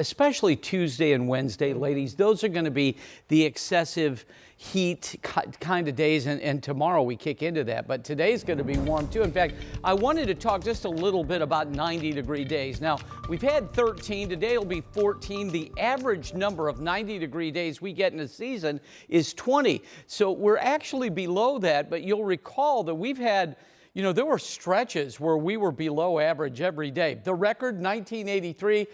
especially Tuesday and Wednesday, ladies. Those are going to be the excessive heat kind of days, and tomorrow we kick into that. But today's going to be warm too. In fact, I wanted to talk just a little bit about 90-degree days. Now, we've had 13. Today will be 14. The average number of 90-degree days we get in a season is 20. So we're actually below that, but you'll recall that we've had, there were stretches where we were below average every day. The record, 1983,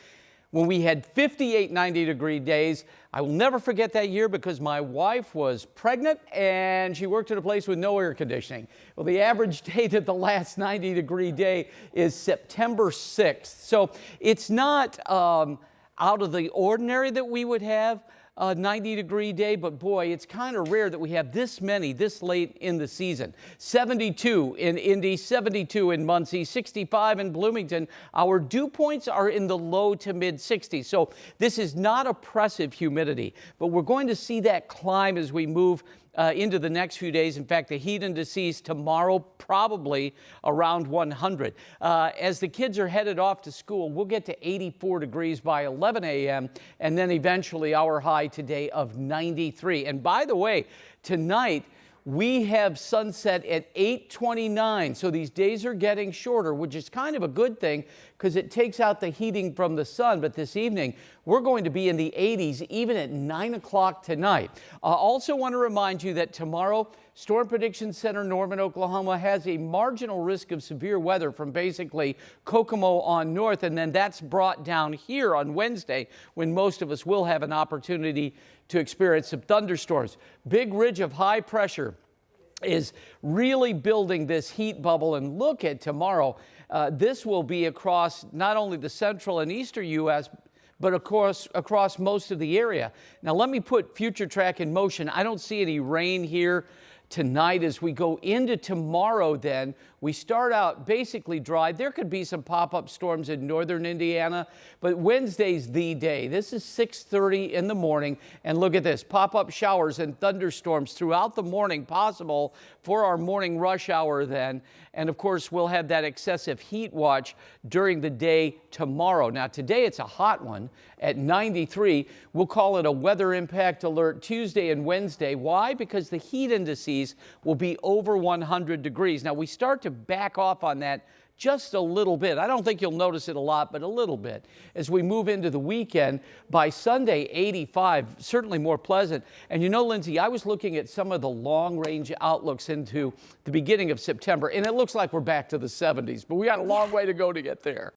when we had 58 90-degree days. I will never forget that year because my wife was pregnant and she worked at a place with no air conditioning. Well, the average date of the last 90-degree day is September 6th. So it's not out of the ordinary that we would have a 90-degree day, but boy, it's kind of rare that we have this many this late in the season. 72 in Indy, 72 in Muncie, 65 in Bloomington. Our dew points are in the low to mid 60s. So this is not oppressive humidity, but we're going to see that climb as we move into the next few days. In fact, the heat indices tomorrow probably around 100. As the kids are headed off to school, we'll get to 84 degrees by 11 a.m. and then eventually our high today of 93. And by the way, tonight we have sunset at 8:29, so these days are getting shorter, which is kind of a good thing because it takes out the heating from the sun. But this evening, we're going to be in the 80s even at 9 o'clock tonight. I also want to remind you that tomorrow, Storm Prediction Center Norman, Oklahoma has a marginal risk of severe weather from basically Kokomo on north, and then that's brought down here on Wednesday when most of us will have an opportunity to experience some thunderstorms. Big ridge of high pressure is really building this heat bubble, and look at tomorrow. This will be across not only the central and eastern U.S., but of course across most of the area. Now let me put future track in motion. I don't see any rain here tonight. As we go into tomorrow, then we start out basically dry. There could be some pop-up storms in northern Indiana, but Wednesday's the day. This is 6:30 in the morning, and look at this, pop-up showers and thunderstorms throughout the morning possible for our morning rush hour then. And of course, we'll have that excessive heat watch during the day tomorrow. Now today it's a hot one at 93. We'll call it a weather impact alert Tuesday and Wednesday. Why? Because the heat indices will be over 100 degrees. Now we start to back off on that just a little bit. I don't think you'll notice it a lot, but a little bit. As we move into the weekend, by Sunday, 85, certainly more pleasant. And Lindsay, I was looking at some of the long-range outlooks into the beginning of September, and it looks like we're back to the 70s, but we got a long way to go to get there.